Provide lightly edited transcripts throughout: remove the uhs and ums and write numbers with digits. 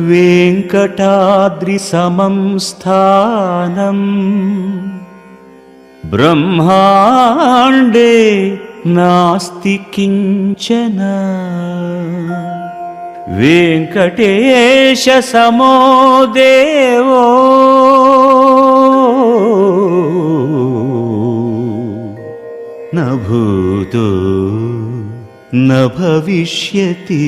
వెంకటాద్రి సమం స్థానం బ్రహ్మాండే నాస్తి కించన వెంకటేశ సమో దేవో న భూతో న భవిష్యతి.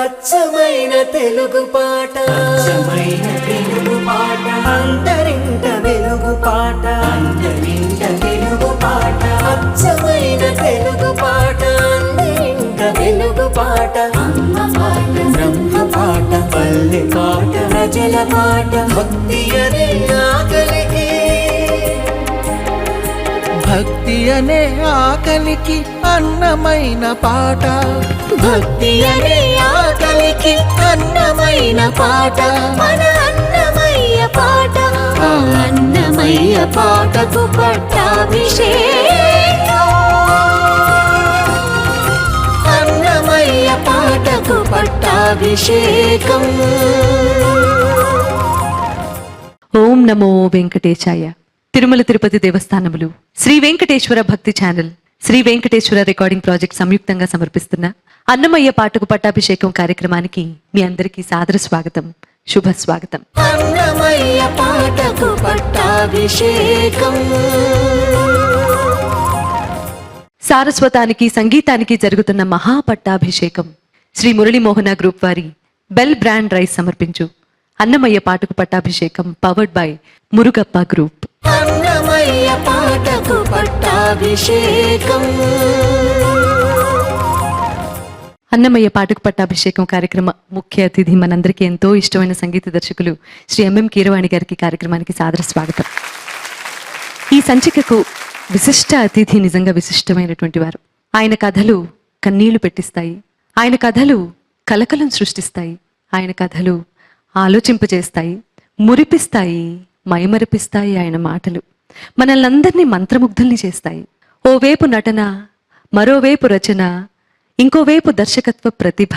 అచ్చమైన తెలుగు పాట, అచ్చమైన తెలుగు పాట, అంతరింట వెలుగు పాట, అంతరింట తెలుగు పాట, అచ్చమైన తెలుగు పాట, అంతరింట వెలుగు పాట, అమ్మ పాట, బ్రహ్మ పాట, పల్లె పాట, ప్రజల పాట, భక్తి అనే ఆకలికి, భక్తి అనే ఆకలికి అన్నమైన పాట, భక్తి అనే ఆకలికి అన్నమైన పాట, మన అన్నమయ్య పాట, ఆ అన్నమయ్య పాటకు పట్టాభిషేకం, అన్నమయ్య పాటకు పట్టాభిషేకం. ఓం నమో వెంకటేశాయ. Tirumala Tirupati దేవస్థానములు, Shri Venkateswara Bhakti channel, Shri Venkateswara recording project సంయుక్తంగా సమర్పిస్తున్న అన్నమయ్య పాటకు పట్టాభిషేకం కార్యక్రమానికి మీ అందరికీ సాదర స్వాగతం, శుభ స్వాగతం. అన్నమయ్య పాటకు పట్టాభిషేకం. సారస్వతానికి సంగీతానికి జరుగుతున్న మహాపట్టాభిషేకం శ్రీ మురళీమోహన గ్రూప్ వారి బెల్ బ్రాండ్ రైస్ సమర్పించు అన్నమయ్య పాటకు పట్టాభిషేకం powered by Murugappa group. Annamayya పాటకు పట్టాభిషేకం. అన్నమయ్య పాటకు పట్టాభిషేకం కార్యక్రమ ముఖ్య అతిథి మనందరికీ ఎంతో ఇష్టమైన సంగీత దర్శకులు శ్రీ ఎంఎం కీరవాణి గారికి కార్యక్రమానికి సాదర స్వాగతం. ఈ సంచికకు విశిష్ట అతిథి నిజంగా విశిష్టమైనటువంటి వారు. ఆయన కథలు కన్నీళ్లు పెట్టిస్తాయి, ఆయన కథలు కలకలం సృష్టిస్తాయి, ఆయన కథలు ఆలోచింపజేస్తాయి, మురిపిస్తాయి, మైమరిపిస్తాయి. ఆయన మాటలు మనల్నందరినీ మంత్రముగ్ధుల్ని చేస్తాయి. ఓవైపు నటన, మరోవైపు రచన, ఇంకోవైపు దర్శకత్వ ప్రతిభ,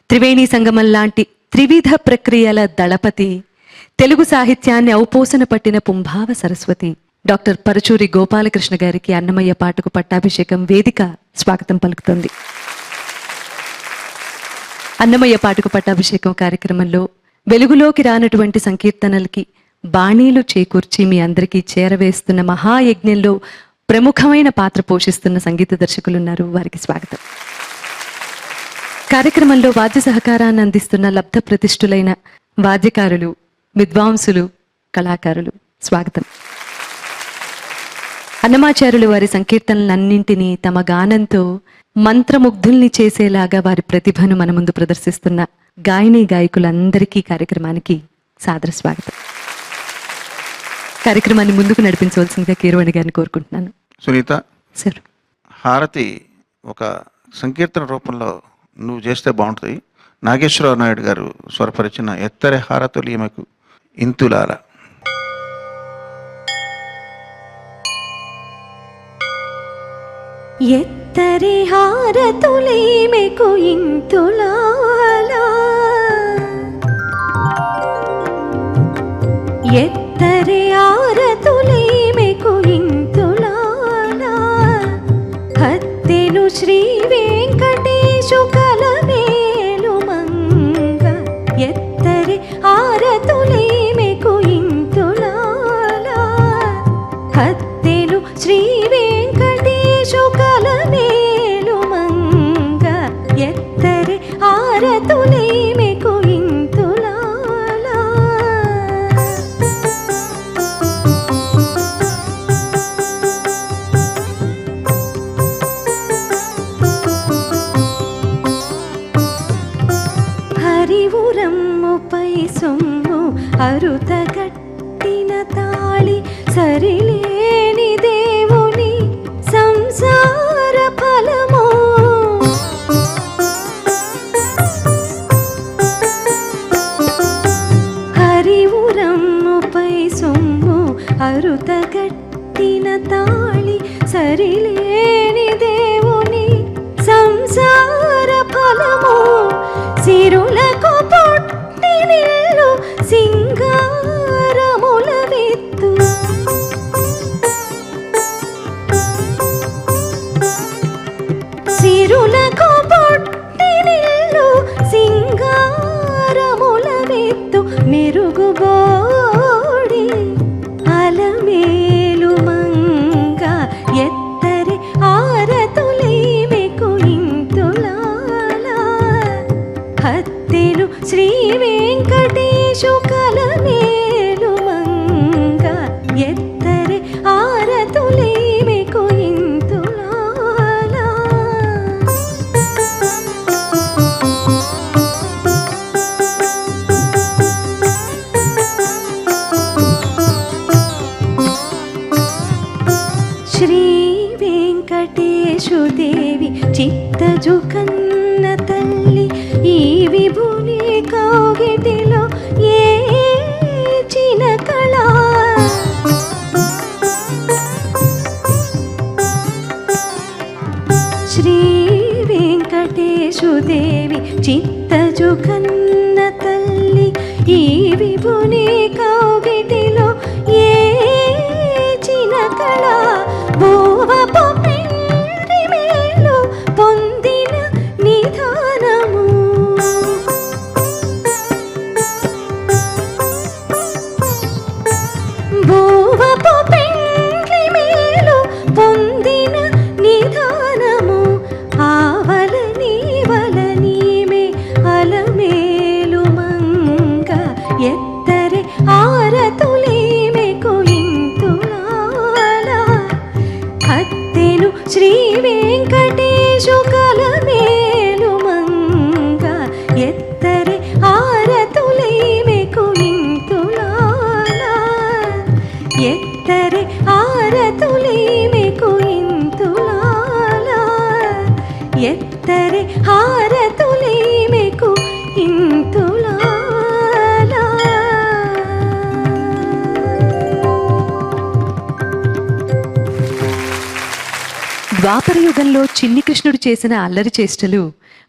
త్రివేణి సంగమం లాంటి త్రివిధ ప్రక్రియల దళపతి, తెలుగు సాహిత్యాన్ని ఔపోసన పట్టిన పుంభావ సరస్వతి డాక్టర్ పరుచూరి గోపాలకృష్ణ గారికి అన్నమయ్య పాటకు పట్టాభిషేకం వేదిక స్వాగతం పలుకుతుంది. అన్నమయ్య పాటకు పట్టాభిషేకం కార్యక్రమంలో వెలుగులోకి రానటువంటి సంకీర్తనలకి బాణీలు చేకూర్చి మీ అందరికీ చేరవేస్తున్న మహాయజ్ఞంలో ప్రముఖమైన పాత్ర పోషిస్తున్న సంగీత దర్శకులున్నారు, వారికి స్వాగతం. కార్యక్రమంలో వాద్య సహకారాన్ని అందిస్తున్న లబ్ధ ప్రతిష్ఠులైన వాద్యకారులు, విద్వాంసులు, కళాకారులు, స్వాగతం. అన్నమాచార్యులు వారి సంకీర్తనలన్నింటినీ తమ గానంతో మంత్రముగ్ధుల్ని చేసేలాగా వారి ప్రతిభను మన ముందు ప్రదర్శిస్తున్న గాయని గాయకులందరికీ కార్యక్రమానికి సాదర స్వాగతం. కార్యక్రమాన్ని ముందుకు నడిపించవలసిందిగా కీరవాణి గారిని కోరుకుంటున్నాను. సునీత సార్, హారతి ఒక సంకీర్తన రూపంలో నువ్వు చేస్తే బాగుంటుంది. నాగేశ్వరరావు నాయుడు గారు స్వరపరిచిన ఎత్తరే హారతులు ఈమెకు ఇంతులాల. ఎత్తరి హారతులీమెకు ఇంతులాల, ఎత్తరి హారతులీమెకు ఇంతులాల, హత్తెను శ్రీ వెంకటేశు కలవేలు మంగ, ఎత్తరి హారతులీమెకు ఇంతులాల, హత్తెను శ్రీ వెంకటేశు కలవేలు మంగ, ఎత్తరి హారతులీమెకు ఇంతులాల. హరివురమ్ముపై సొమ్ము అరుతగట్టిన తాళి, సరిలేని దేవుని సంసార ఫలము, కృతగట్టిన తాళి సరిలేని దేవుని సంసార ఫలము సిరులకు పుట్టినిల్లు సింగారముల విత్తు సిరులకు పుట్టినిల్లు సింగారముల విత్తు మెరుగుబోడి అలమేలు మంగ ఎత్తరి ఆరతులేమెకు ఇంతులాల హత్తెను శ్రీ వెంకటేశు కలమేలు మంగ ఎత్తరి ఆరతులేమెకు ఇంతులాల శ్రీ వెంకటేశు దేవి చిత్తజు కన్న తల్లి ఈ విభుని కౌగిటిలో ఏ చినకళ శ్రీ వెంకటేశు దేవి చిత్తజు కన్న తల్లి ఈ విభుని కౌగిటిలో ఏ చినకళ భూవపు పిండి మేలు పొందిన నిధానము భూవపు పిండి మేలు పొందిన నిధానము ఆవలనీవలనీమే అలమేలు మంగ ఎత్తరి ఆరతులేమెకు ఇంతులాల హత్తెను శ్రీ వెంకటేశు కలమేలు మంగ ఎత్తరి ఆరతులేమెకు ఇంతులాల ఎత్తరి ఆరతులేమెకు ఇంతులాల ఎత్తరి హారతులేమెకు ఇంతులాల ద్వాపర యుగంలో చిన్ని కృష్ణుడు చేసిన అల్లరి చేష్టలు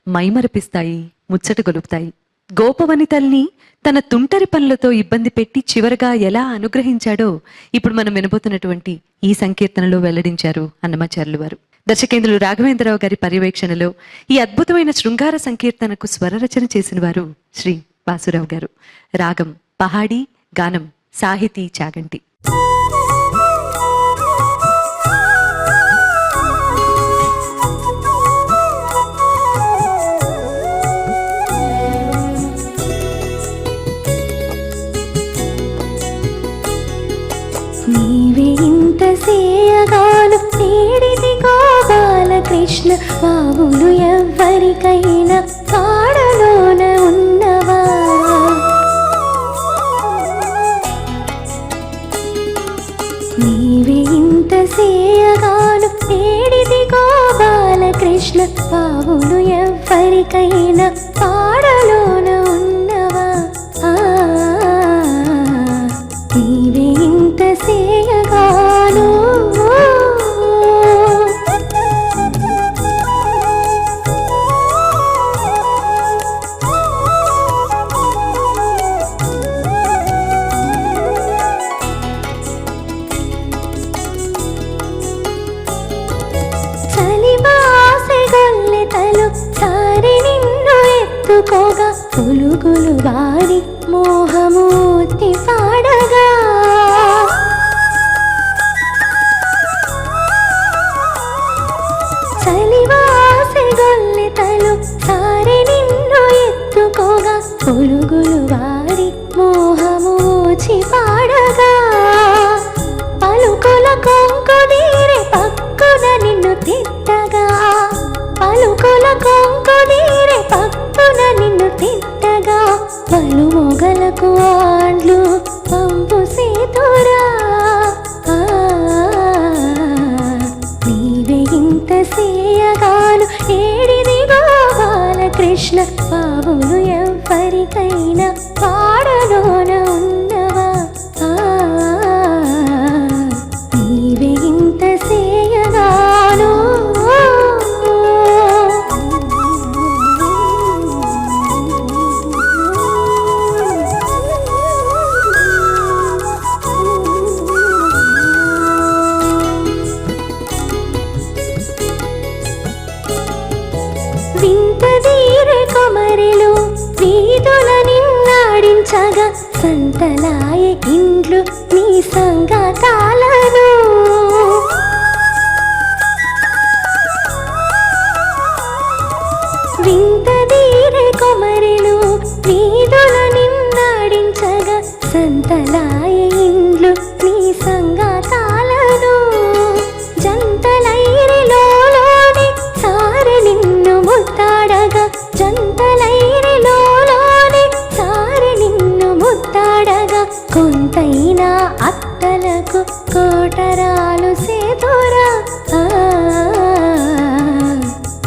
మైమరపిస్తాయి, ముచ్చట గొలుపుతాయి. గోపవనితల్ని తన తుంటరి పనులతో ఇబ్బంది పెట్టి చివరగా ఎలా అనుగ్రహించాడో ఇప్పుడు మనం వినబోతున్నటువంటి ఈ సంకీర్తనలో వెల్లడించారు అన్నమాచార్యులు వారు. దర్శకేంద్రులు రాఘవేంద్రరావు గారి పర్యవేక్షణలో ఈ అద్భుతమైన శృంగార సంకీర్తనకు స్వరరచన చేసిన వారు శ్రీ వాసురావు గారు. రాగం పహాడి, గానం సాహితీ చాగంటి. నీవే ఇంత సేయగాను నేడిదిగో బాలకృష్ణ బాబులు ఎవ్వరికైనా కాడలోన ఉన్నవా నీవే ఇంత సేయగాను నేడిదిగో బాలకృష్ణ బాబులు ఎవ్వరికైనా కాడలోన ఉన్నవా నీవే ఇంత సేయగాను చలివాసెగొల్లె తలు సారి నిన్ను ఎత్తుకోగా పులుగులు వారి మోహమూర్తి పాడగా చలివాసెగొల్లె తలు సారి నిన్ను ఎత్తుకోగా పులుగులు వారి మోహమూర్చి పాడగా పలుకుల కొంకుదీరే పక్కున నిన్ను తిట్టగా పలుకుల కొంకుదీరే పక్కున నిన్ను తిట్టగా పలు మొగలకు ఆండ్లు పంపు సేతురా నీవే ఇంత సేయగాను ఏడిదిగో బాలకృష్ణ బాబులు ఎవ్వరికైనా పాడలోన ఉన్నవా సంతలాయ ఇండ్లు నీ సంగతాలను వింతదీరే కొమరెలు వీధుల నిన్నాడించగా సంతలాయ ఇండ్లు నీ సంగతాలను జంతలైరిలోని సారె నిన్ను ముత్తాడగా జంతలైరిలోని సారె నిన్ను ముత్తాడగా కొంతైనా అత్తలకు కోటరాలు సేతురా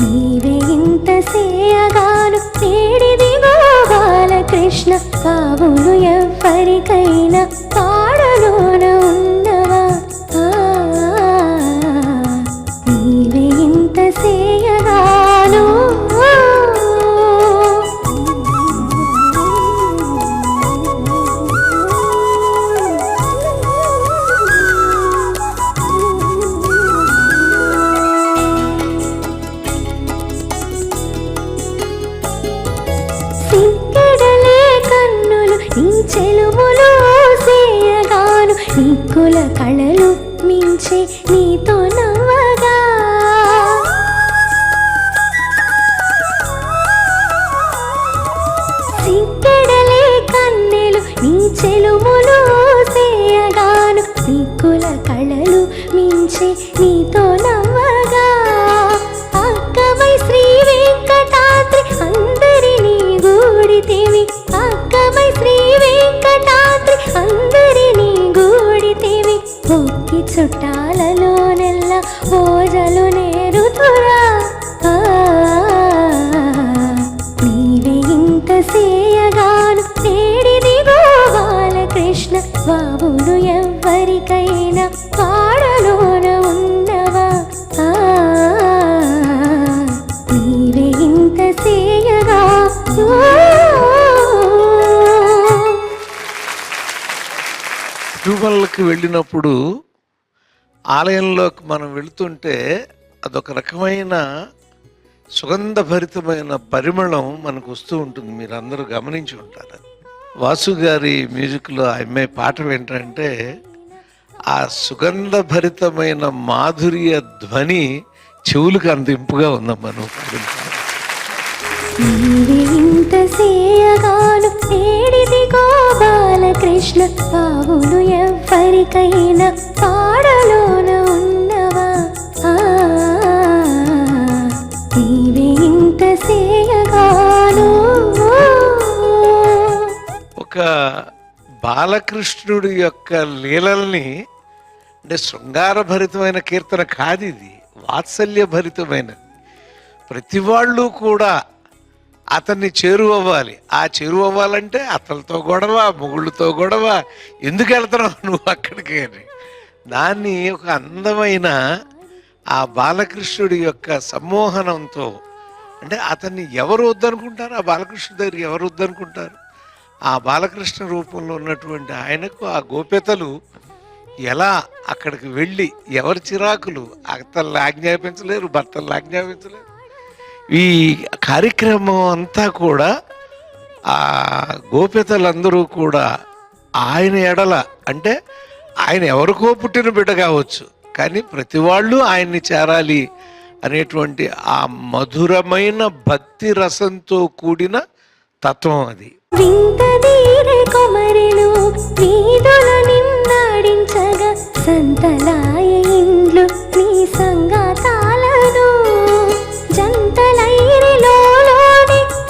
నీవే ఇంత సేయగాను నేడిదిగో బాలకృష్ణ పావులు ఎవ్వరికైనా పాడలోన ఉన్నవా నీవే ఇంత సేయగాను సిక్కెడలే కన్నులు నీ చెలుములు సేయగాను నీకుల కళలు మించే నీతో నవ్వగా సిక్కెడలే కన్నెలు నీ చెలుములు సేయగాను నీకుల కళలు మించే నీతో నవ్వగా అక్కవై శ్రీ వెంకటాద్రి అందరినీ గూడితేవి అక్కవై శ్రీ వెంకటాద్రి అందరినీ గూడితేవి ఒక్కి చుట్టాలలో నెల్ల ఓజలు నేరుతురా నీవే ఇంత సేయగాను నేడిదిగో బాలకృష్ణ బాబులు ఎవ్వరికైనా పాడలోన ఉన్నవా నీవే ఇంత సేయగా తిరుమలకి వెళ్ళినప్పుడు ఆలయంలోకి మనం వెళుతుంటే అదొక రకమైన సుగంధభరితమైన పరిమళం మనకు వస్తూ ఉంటుంది. మీరు అందరూ గమనించి ఉంటారు. వాసు గారి మ్యూజిక్లో అమ్మే పాట ఏంటంటే ఆ సుగంధభరితమైన మాధుర్య ధ్వని చెవులకు అంత ఇంపుగా ఉందమ్మా నువ్వు పాడిన పాట. నీవే ఇంత సేయగాను నేడిదిగో బాలకృష్ణ బావులు ఎవ్వరికైనా పాడలోన ఉన్నవా నీవే ఇంత సేయగాను ఒక బాలకృష్ణుడి యొక్క లీలల్ని అంటే శృంగారభరితమైన కీర్తన కాదు ఇది, వాత్సల్యభరితమైనది. ప్రతి వాళ్ళు కూడా అతన్ని చేరువవ్వాలి. ఆ చేరువవ్వాలంటే అతనితో గొడవ, మొగుళ్ళతో గొడవ, ఎందుకు వెళ్తున్నావు నువ్వు అక్కడికి అని దాన్ని ఒక అందమైన ఆ బాలకృష్ణుడి యొక్క సమ్మోహనంతో, అంటే అతన్ని ఎవరు వద్దనుకుంటారు, ఆ బాలకృష్ణుడి దగ్గర ఎవరు వద్దనుకుంటారు? ఆ బాలకృష్ణ రూపంలో ఉన్నటువంటి ఆయనకు ఆ గోప్యతలు ఎలా అక్కడికి వెళ్ళి ఎవరి చిరాకులు అత్తల్ని ఆజ్ఞాపించలేరు, భర్తల్ని ఆజ్ఞాపించలేరు. ఈ కార్యక్రమం అంతా కూడా ఆ గోప్యతలందరూ కూడా ఆయన ఎడల, అంటే ఆయన ఎవరికో పుట్టిన బిడ్డ కావచ్చు, కానీ ప్రతి వాళ్ళు ఆయన్ని చేరాలి అనేటువంటి ఆ మధురమైన భక్తి రసంతో కూడిన తత్వం అది. వింతదీరే కొమరెలు వీధుల నిన్నాడించగా సంతలాయ ఇండ్లు నీ సంగతాలను జంతలైరిలోని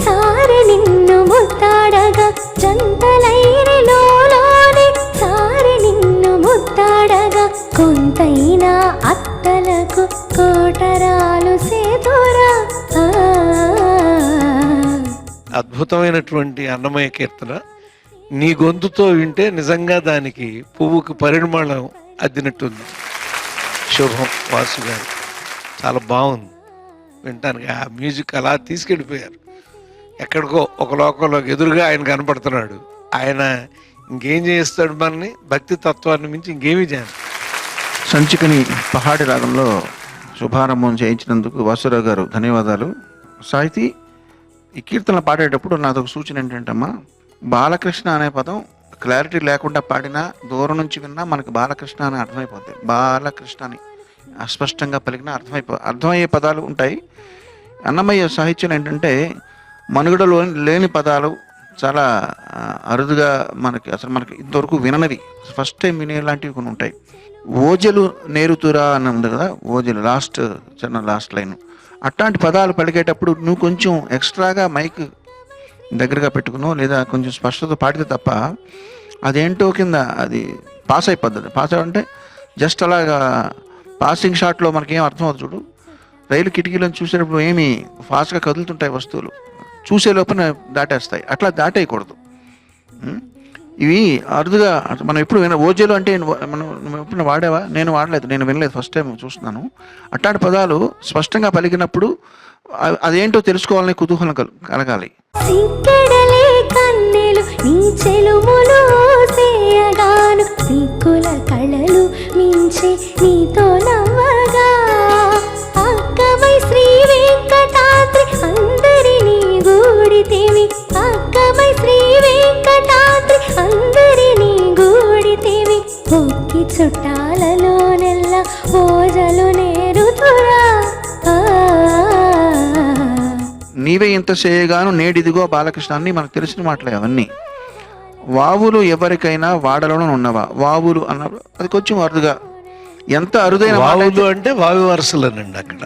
సారె నిన్ను ముత్తాడగా జంతలైరిలోని సారె నిన్ను ముత్తాడగా కొంతైనా అత్తలకు కోటరాలు సేతురా అద్భుతమైనటువంటి అన్నమయ కీర్తన నీ గొంతుతో వింటే నిజంగా దానికి పువ్వుకి పరిమళం అద్దినట్టుంది. శుభం వాసు గారు, చాలా బాగుంది వింటానికి. ఆ మ్యూజిక్ అలా తీసుకెళ్ళిపోయారు ఎక్కడికో ఒక లోకంలోకి. ఎదురుగా ఆయన కనపడుతున్నాడు. ఆయన ఇంకేం చేస్తాడు మనని, భక్తి తత్వాన్ని మించి ఇంకేమీ చేయను. సంచికని పహాడి రాగంలో శుభారంభం చేయించినందుకు వాసురావు గారు ధన్యవాదాలు. సాహితీ, ఈ కీర్తనలు పాడేటప్పుడు నాదొక సూచన ఏంటంటే అమ్మా, బాలకృష్ణ అనే పదం క్లారిటీ లేకుండా పాడినా దూరం నుంచి విన్నా మనకు బాలకృష్ణ అని అర్థమైపోతుంది. బాలకృష్ణ అని అస్పష్టంగా పలికినా అర్థమయ్యే పదాలు ఉంటాయి. అన్నమయ్య సాహిత్యం ఏంటంటే మనుగడలో లేని పదాలు చాలా అరుదుగా మనకి ఇంతవరకు విననివి, ఫస్ట్ టైం వినేలాంటివి కొన్ని ఉంటాయి. ఓజలు నేరుతురా అని ఉంది కదా, ఓజలు లాస్ట్ లైన్. అట్లాంటి పదాలు పలికేటప్పుడు నువ్వు కొంచెం ఎక్స్ట్రాగా మైక్ దగ్గరగా పెట్టుకున్నావు లేదా కొంచెం స్పష్టత పాడితే తప్ప అదేంటో కింద అది పాస్ అయిపోద్ది. పాస్ అంటే జస్ట్ అలాగా పాసింగ్ షాట్లో మనకేం అర్థం అవుతుంది చూడు. రైలు కిటికీలను చూసేటప్పుడు ఏమి ఫాస్ట్గా కదులుతుంటాయి వస్తువులు, చూసే లోపల దాటేస్తాయి. అట్లా దాటేయకూడదు. ఇవి అరుదుగా మనం ఎప్పుడు ఓజేలు అంటే మనం ఎప్పుడు వాడావా? నేను వాడలేదు, నేను వినలేదు, ఫస్ట్ టైం చూస్తున్నాను. అట్లాంటి పదాలు స్పష్టంగా పలికినప్పుడు అదేంటో తెలుసుకోవాలని కుతూహలం కలగాలి. సిగ్గడలే కన్నెలు నీ చెలుములు సేయగాను, సిగ్గుల కళలు మించి నీతో నవ్వగా, అక్కమై శ్రీ వెంకటాద్రి అందరినీ గూడితివి, అక్కమై శ్రీ వెంకటాద్రి అందరినీ గూడితివి, ఒక్కి చుట్టాలలో నెల్ల ఓజలు నేరుతురా. నీవే ఇంత చేయగాను నేడిదిగో బాలకృష్ణాన్ని మనకు తెలిసిన మాటలే అవన్నీ. వావులు ఎవరికైనా వాడలోనే ఉన్నవా? వావులు అన్నప్పుడు అది కొంచెం అరుదుగా, ఎంత అరుదైన వావులు అంటే వావి వరుసలేనండి. అక్కడ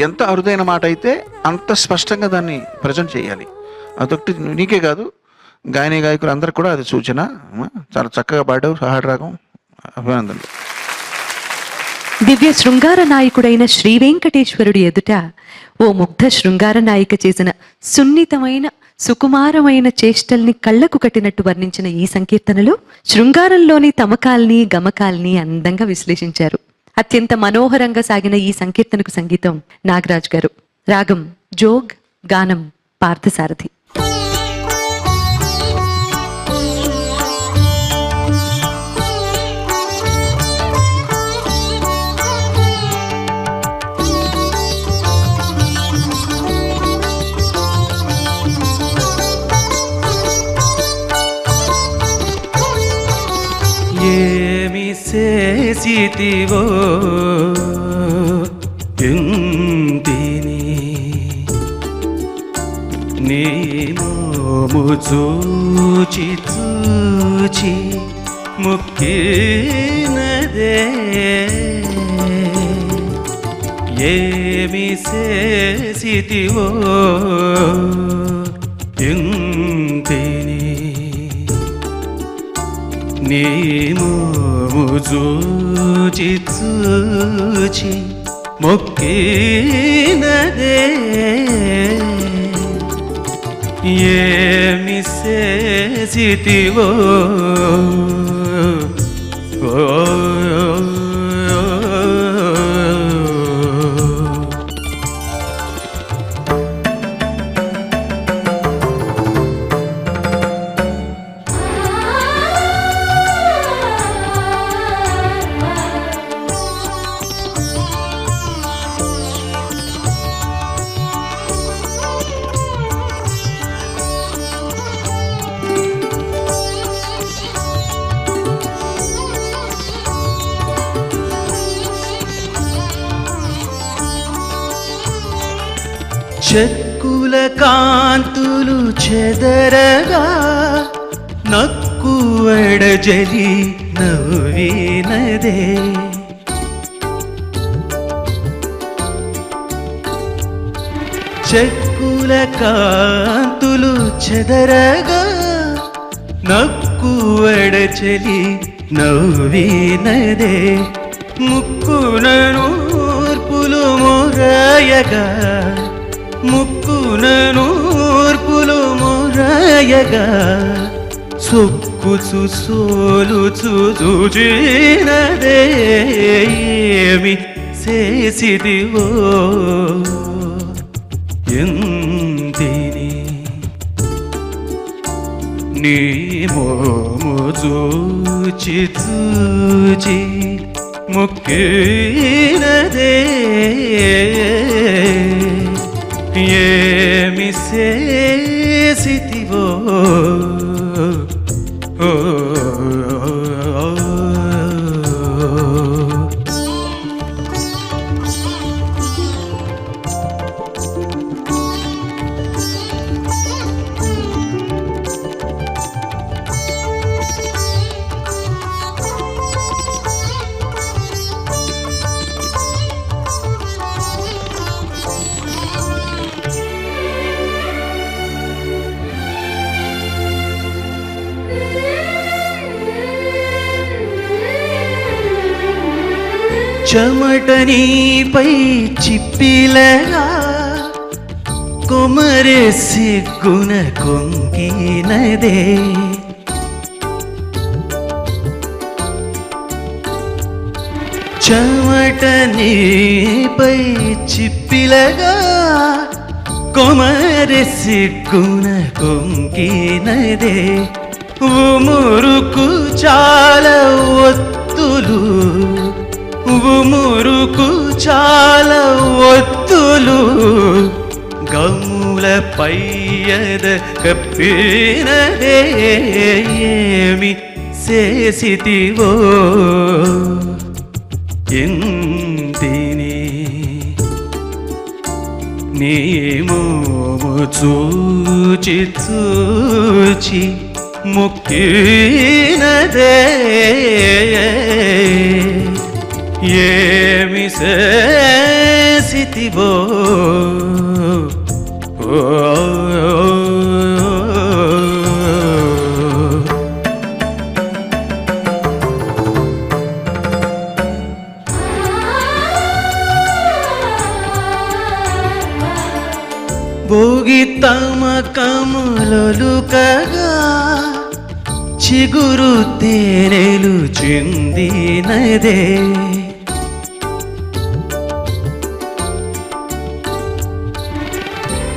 ఎంత అరుదైన మాట అయితే అంత స్పష్టంగా దాన్ని ప్రజెంట్ చేయాలి. అదొకటి నీకే కాదు, గాయకులు అందరికి కూడా అది సూచన. చాలా చక్కగా పాడావు, సహాయ రాగం, అభినందనలు. దివ్య శృంగార నాయకుడైన శ్రీ వెంకటేశ్వరుడి ఎదుట ఓ ముగ్ధ శృంగార నాయిక చేసిన సున్నితమైన సుకుమారమైన చేష్టల్ని కళ్లకు కట్టినట్టు వర్ణించిన ఈ సంకీర్తనలో శృంగారంలోని తమకాల్ని గమకాల్ని అందంగా విశ్లేషించారు. అత్యంత మనోహరంగా సాగిన ఈ సంకీర్తనకు సంగీతం నాగరాజు గారు, రాగం జోగ్, గానం పార్థసారథి. ఏమి చేసితివో ఎంతిని నీ మోము చూచి చూచి ముక్కినదే, ఏమి చేసితివో ఎంతిని నీ మోము చూచి చూచి మొక్కినదే, ఏమి చేసితివో చెక్కుల కాంతులు చెదరగా నక్కువడజలి నవ్వినదే, చెక్కుల కాంతులు చెదరగా నక్కువడచలి నవ్వినదే, ముక్కున నూర్పులు మొరయగా ముక్కున నూర్పులు మొరయగా సొక్కుచు సోలుచు చూచినదే, ఏమి చేసిదివో ఎంతిని నీ మోము చూచి చూచి ముక్కినదే, ఏమి చేసితివో ఓ చెమట నీపై చిప్పిలగా కొమరే సిగ్గున కొంగినదే చెమట నీపై చిప్పిలగా కొమరే సిగ్గున కొంగినదే ఉమురుకు చాలా ఒత్తులు మురుకు చాలా ఒత్తులు గమ్ముల పయ్యద కప్పినదే ఏమి చేసితివో ఎంతిని నీ మోము చూచి చూచి ముక్కినదే ఏమి చేసితివో భోగి తమకములొలుకగా చిగురు తేనెలు చిందినదే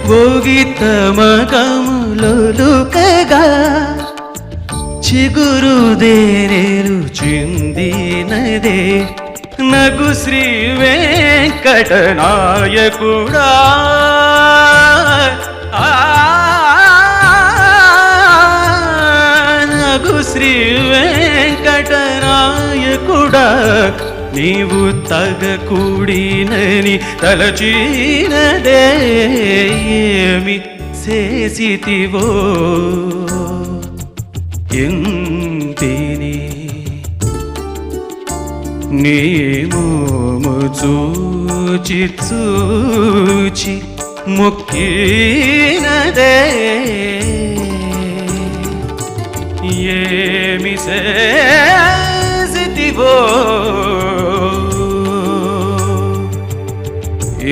భోగి తమకములొలుకగా చిగురు దేనేలు చిందినదే నగు శ్రీ వెంకటనాయకుడా నగు శ్రీ వెంకటనాయకుడా నీవు తగకూడినని తలచినదే ఏమి చేసితివో ఎంతిని నీ మోము చూచి చూచి ముక్కినదే ఏమి చేసితివో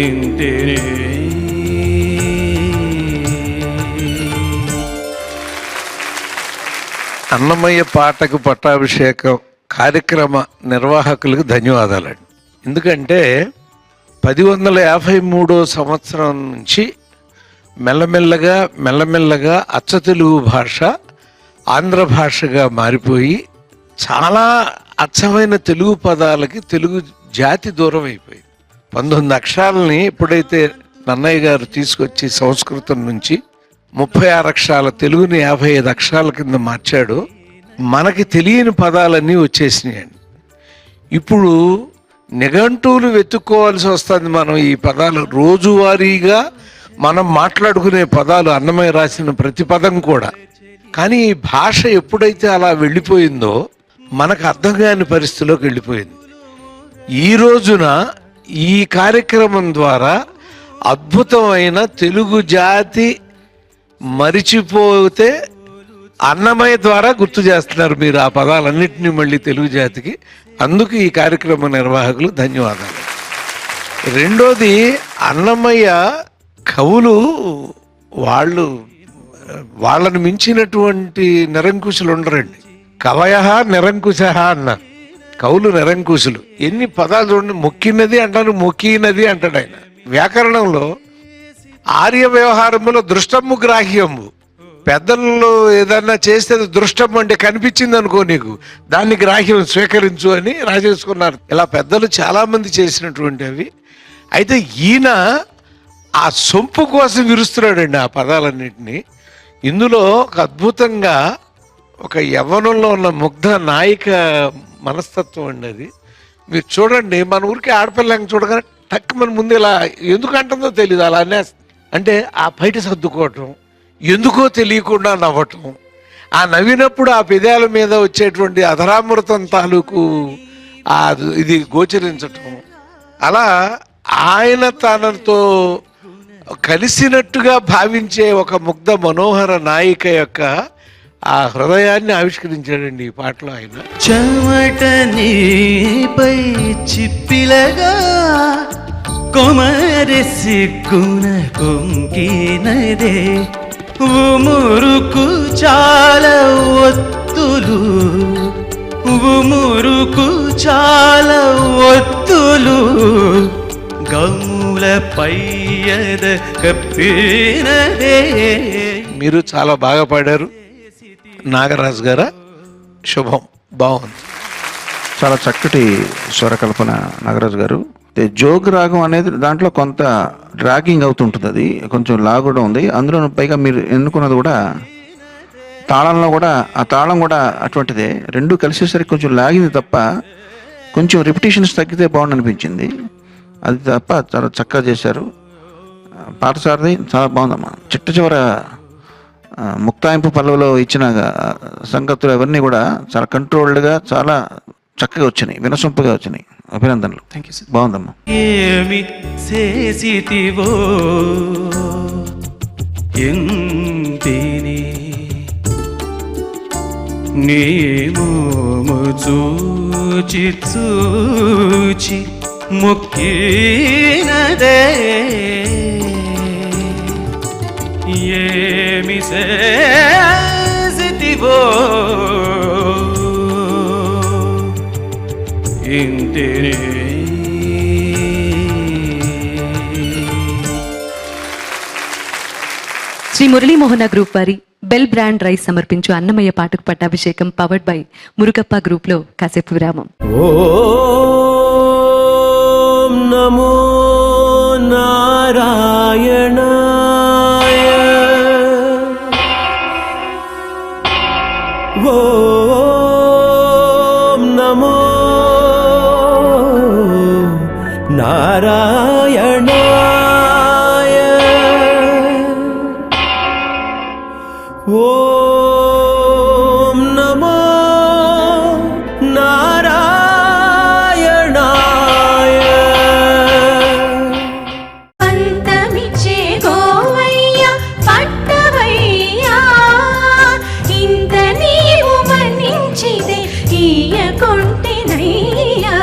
ఇంటిని అన్నమయ్య పాటకు పట్టాభిషేకం కార్యక్రమ నిర్వాహకులకు ధన్యవాదాలండి. ఎందుకంటే 1153 సంవత్సరం నుంచి మెల్లమెల్లగా అచ్చ తెలుగు భాష ఆంధ్ర భాషగా మారిపోయి చాలా అచ్చమైన తెలుగు పదాలకి తెలుగు జాతి దూరం అయిపోయింది. 19 అక్షరాలని ఎప్పుడైతే నన్నయ్య గారు తీసుకొచ్చి సంస్కృతం నుంచి 36 అక్షరాల తెలుగుని 55 అక్షరాల కింద మార్చాడు. మనకి తెలియని పదాలన్నీ వచ్చేసినాయండి. ఇప్పుడు నిఘంటువులు వెతుక్కోవాల్సి వస్తుంది. మనం ఈ పదాలు రోజువారీగా మనం మాట్లాడుకునే పదాలు అన్నమయ్య రాసిన ప్రతి పదం కూడా. కానీ ఈ భాష ఎప్పుడైతే అలా వెళ్ళిపోయిందో మనకు అర్థం కాని పరిస్థితిలోకి వెళ్ళిపోయింది. ఈ రోజున ఈ కార్యక్రమం ద్వారా అద్భుతమైన తెలుగు జాతి మరిచిపోతే అన్నమయ్య ద్వారా గుర్తు చేస్తున్నారు మీరు ఆ పదాలన్నింటినీ మళ్ళీ తెలుగు జాతికి. అందుకు ఈ కార్యక్రమ నిర్వాహకులు ధన్యవాదాలు. రెండోది, అన్నమయ్య కవులు వాళ్ళని మించినటువంటి నిరంకుశులు ఉండరండి. కవయ నిరంకుశ అన్నారు. కవులు నిరంకుశులు. ఎన్ని పదాలు చూడండి. మొక్కినది అంటారు, మొక్కినది అంటాడు ఆయన. వ్యాకరణంలో ఆర్య వ్యవహారంలో దృష్టము గ్రాహ్యము. పెద్దలు ఏదన్నా చేస్తే అది దృష్టం అంటే కనిపించింది అనుకో నీకు, దాన్ని గ్రాహ్యం స్వీకరించు అని రాజేసుకున్నారు. ఇలా పెద్దలు చాలా మంది చేసినటువంటి అవి. అయితే ఈయన ఆ సొంపు కోసం విరుస్తున్నాడండి ఆ పదాలన్నింటినీ. ఇందులో ఒక అద్భుతంగా ఒక యవ్వనంలో ఉన్న ముగ్ధ నాయిక మనస్తత్వం అండి అది. మీరు చూడండి, మన ఊరికి ఆడపిల్లని చూడగానే టక్ మన ముందు ఇలా ఎందుకు అంటుందో తెలియదు, అలా అంటే ఆ బయట సర్దుకోవటం, ఎందుకో తెలియకుండా నవ్వటం, ఆ నవ్వినప్పుడు ఆ పెదాల మీద వచ్చేటువంటి అధరామృతం తాలూకు ఇది గోచరించటం, అలా ఆయన తనతో కలిసినట్టుగా భావించే ఒక ముగ్ధ మనోహర నాయిక యొక్క ఆ హృదయాన్ని ఆవిష్కరించాడండి ఈ పాటలో ఆయన. చెమట నీపై చిప్పిలగా కొమరి సిగ్గున కొంకినదే ఉమురుకు చాలా ఒత్తులు, ఉమురుకు చాలా ఒత్తులు గమ్ముల పయ్యద కప్పినదే. మీరు చాలా బాగా పాడారు నాగరాజు గారా, శుభం, బాగుంది. చాలా చక్కటి స్వరకల్పన నాగరాజు గారు. జోగ్ రాగం అనేది దాంట్లో కొంత డ్రాగింగ్ అవుతుంటుంది, అది కొంచెం లాగుగా ఉంది. అందులో పైగా మీరు ఎన్నుకున్నది కూడా తాళంలో కూడా, ఆ తాళం కూడా అటువంటిదే. రెండు కలిసేసరికి కొంచెం లాగింది తప్ప, కొంచెం రిపిటేషన్స్ తగ్గితే బాగుంది అనిపించింది. అది తప్ప చాలా చక్కగా చేశారు. పాటసారిది చాలా బాగుందమ్మా. చిట్ట చివర ముక్తాయింపు పల్లవిలో ఇచ్చిన సంగతులు అవన్నీ కూడా చాలా కంట్రోల్డ్గా చాలా చక్కగా వచ్చినాయి, వినసొంపుగా వచ్చినాయి. అభినందనలు. Thank you sir. బాగుందమ్మా. ఏమి చేసితివో ఎంతిని నీ మోము చూచి చూచి మొక్కినదే ఏమి చేసితివో ఇంటిని. శ్రీ మురళీమోహన గ్రూప్ వారి బెల్ బ్రాండ్ రైస్ సమర్పించు అన్నమయ్య పాటకు పట్టాభిషేకం పవర్డ్ బై మురుగప్ప గ్రూప్ లో కాసేపు విరామం. ఓం నమో నారాయణాయ, ఓం నమో నారాయణాయ, ఓం నమో నారాయణాయ. పంతమిచ్చే గోవయ్య పట్టవయ్యా, ఇంత నీవు మన్నించిదే ఈయకొంటినయ్యా.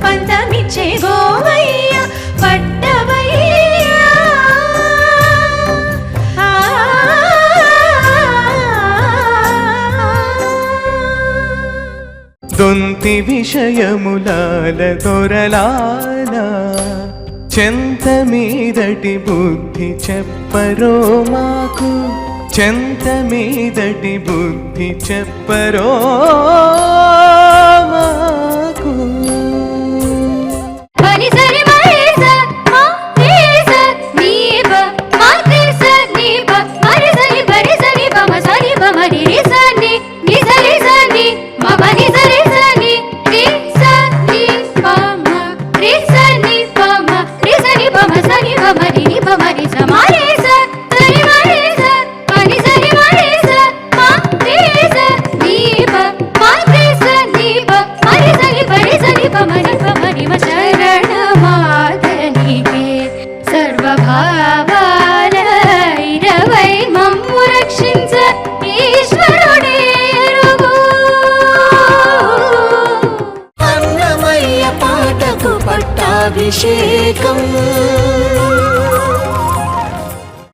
పంతమిచ్చే గోవయ్య పట్టవయ్యా, దొంతి విషయములాల దొరలాల చెంత మీదటి బుద్ధి చెప్పరో మాకు, చెంత మీదటి బుద్ధి చెప్పరో మాకు. పని సరి మరేస మా రేస నీబ మా రేస నీబ మరి సరి బరి సరి బమ సరి బమరి రేస ని ని సరి సని మమ ని సరి సని రేస ని బమ రేస ని బమ రేస ని బమ సరి బమరి ని బమరి సమారేస సరి మరేస పని సరి మరేస మా రేస నీబ మా రేస నీబ మరి సరి బరి సరి బమరి బమరి మ శరణ మాదనికే సర్వభావాల ఇరవై మమ్ము రక్షించ ఈశ్వరుడే ఎరుగు. అన్నమయ్య పాటకు పట్టాభిషేకం.